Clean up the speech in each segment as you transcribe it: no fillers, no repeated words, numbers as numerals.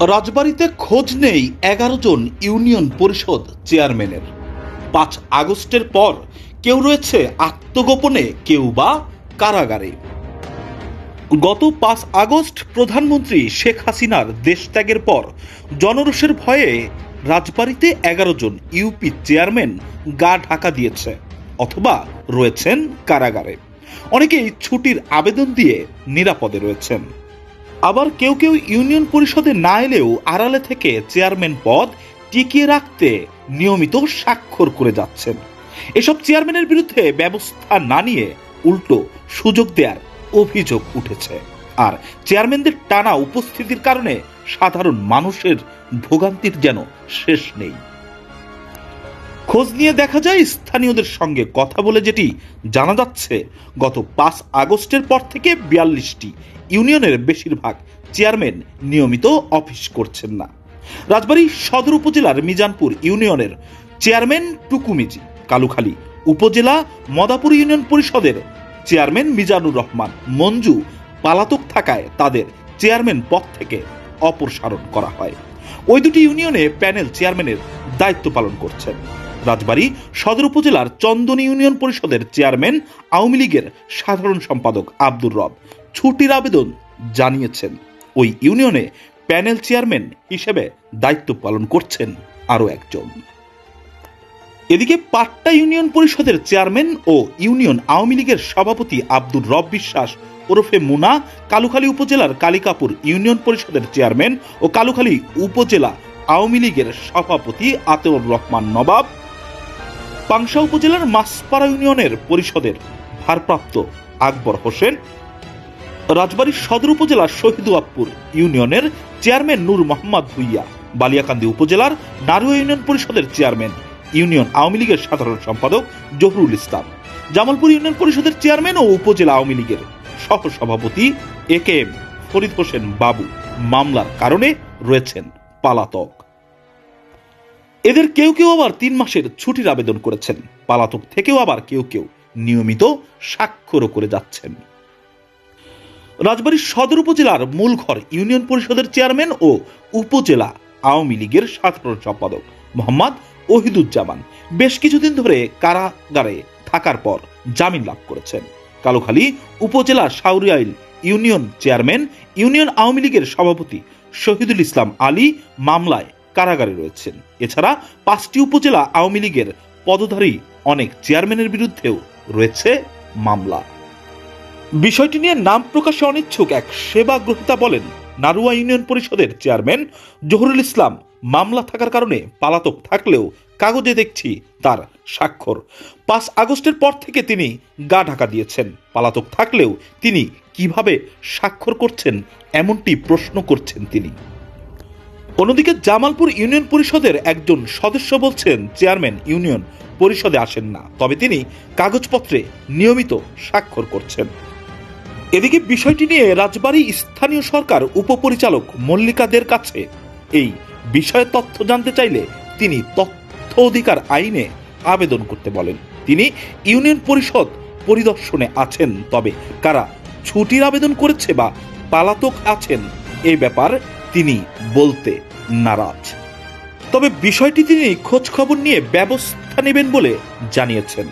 রাজবাড়ীতে খোঁজ নেই ১১ জন ইউনিয়ন পরিষদ চেয়ারম্যানের। ৫ আগস্টের পর কেউ রয়েছে আত্মগোপনে, কেউ বা কারাগারে। গত ৫ আগস্ট প্রধানমন্ত্রী শেখ হাসিনার দেশত্যাগের পর জনরোষের ভয়ে রাজবাড়ীতে ১১ জন ইউপি চেয়ারম্যান গা ঢাকা দিয়েছে অথবা রয়েছেন কারাগারে। অনেকেই ছুটির আবেদন দিয়ে নিরাপদে রয়েছেন। আবার কেউ কেউ ইউনিয়ন পরিষদে না এলেও আড়ালে থেকে চেয়ারম্যান পদ টিকিয়ে রাখতে নিয়মিত স্বাক্ষর করে যাচ্ছেন। এসব চেয়ারম্যানের বিরুদ্ধে ব্যবস্থা না নিয়ে উল্টো সুযোগ দেওয়ার অভিযোগ উঠেছে। আর চেয়ারম্যানদের টানা উপস্থিতির কারণে সাধারণ মানুষের ভোগান্তির যেন শেষ নেই। খোঁজ নিয়ে দেখা যায়, স্থানীয়দের সঙ্গে কথা বলে যেটি জানা যাচ্ছে, গত ৫ আগস্টের পর থেকে ৪২টি ইউনিয়নের বেশিরভাগ চেয়ারম্যান নিয়মিত অফিস করছেন না। রাজবাড়ী সদর উপজেলার মিজানপুর ইউনিয়নের চেয়ারম্যান টুকু মিজি, কালুখালী উপজেলা মদাপুর ইউনিয়ন পরিষদের চেয়ারম্যান মিজানুর রহমান মঞ্জু পালাতক থাকায় তাদের চেয়ারম্যান পদ থেকে অপসারণ করা হয়। ওই দুটি ইউনিয়নে প্যানেল চেয়ারম্যানের দায়িত্ব পালন করছেন। রাজবাড়ী সদর উপজেলার চন্দনী ইউনিয়ন পরিষদের চেয়ারম্যান আওয়ামী লীগের সাধারণ সম্পাদক আব্দুর রব ছুটির আবেদন জানিয়েছেন। ওই ইউনিয়নে প্যানেল চেয়ারম্যান হিসেবে দায়িত্ব পালন করছেন আরও একজন। এদিকে পাট্টা ইউনিয়ন পরিষদের চেয়ারম্যান ও ইউনিয়ন আওয়ামী লীগের সভাপতি আব্দুর রব বিশ্বাস ওরফে মুনা কালুখালী উপজেলার কালিকাপুর ইউনিয়ন পরিষদের চেয়ারম্যান ও কালুখালী উপজেলা আওয়ামী লীগের সভাপতি আতেউর রহমান নবাব, পাংশা উপজেলার মাসপাড়া ইউনিয়নের পরিষদের ভারপ্রাপ্ত আকবর হোসেন, রাজবাড়ী সদর উপজেলার শহীদুয়াবপুর ইউনিয়নের চেয়ারম্যান নূর মোহাম্মদ ভুইয়া, বালিয়াকান্দি উপজেলার নারুয়া ইউনিয়ন পরিষদের চেয়ারম্যান ইউনিয়ন আওয়ামী লীগের সাধারণ সম্পাদক জহুরুল ইসলাম, জামালপুর ইউনিয়ন পরিষদের চেয়ারম্যান ও উপজেলা আওয়ামী লীগের সহসভাপতি AKM ফরিদ হোসেন বাবু মামলার কারণে রয়েছেন পালাতক। এদের কেউ কেউ আবার ৩ মাসের ছুটির আবেদন করেছেন। পালাতক থেকেও আবার কেউ কেউ নিয়মিত স্বাক্ষরও করে যাচ্ছেন। রাজবাড়ী সদর উপজেলার মূলঘর ইউনিয়ন পরিষদের চেয়ারম্যান ও উপজেলা আওয়ামী লীগের সাধারণ সম্পাদক মোহাম্মদ ওহিদুজ্জামান বেশ কিছুদিন ধরে কারাগারে থাকার পর জামিন লাভ করেছেন। কালুখালী উপজেলা সাউরিয়াইল ইউনিয়ন চেয়ারম্যান ইউনিয়ন আওয়ামী লীগের সভাপতি শহীদুল ইসলাম আলী মামলায় কারাগারে রয়েছেন। এছাড়া 5টি উপজেলা আওয়ামী লীগের পদধারী অনেক চেয়ারম্যানের বিরুদ্ধেও রয়েছে মামলা। বিষয়টি নিয়ে নাম প্রকাশে অনিচ্ছুক এক সেবা গ্রহীতা বলেন, নারুয়া ইউনিয়ন পরিষদের চেয়ারম্যান জহুরুল ইসলাম মামলা থাকার কারণে পালাতক থাকলেও কাগজে দেখছি তার স্বাক্ষর। ৫ আগস্টের পর থেকে তিনি গা ঢাকা দিয়েছেন। পালাতক থাকলেও তিনি কিভাবে স্বাক্ষর করছেন এমনটি প্রশ্ন করছেন তিনি। অন্যদিকে জামালপুর ইউনিয়ন পরিষদের একজন সদস্য বলছেন, চেয়ারম্যান ইউনিয়ন পরিষদে আসেন না, তবে তিনি কাগজপত্রে নিয়মিত স্বাক্ষর করছেন। এদিকে বিষয়টি নিয়ে রাজবাড়ী স্থানীয় সরকার উপপরিচালক মল্লিকাদের কাছে এই বিষয়ে তথ্য জানতে চাইলে তিনি তথ্য অধিকার আইনে আবেদন করতে বলেন। তিনি ইউনিয়ন পরিষদ পরিদর্শনে আছেন, তবে কারা ছুটির আবেদন করেছে বা পালাতক আছেন এই ব্যাপার তিনি বলতে নারাজ। তবে বিষয়টি তিনি খোঁজ খবর নিয়ে ব্যবস্থা নেবেন বলে জানিয়েছেন।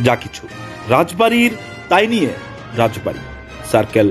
যা কিছু রাজবাড়ীর তাই নিয়ে রাজবাড়ী সার্কেল।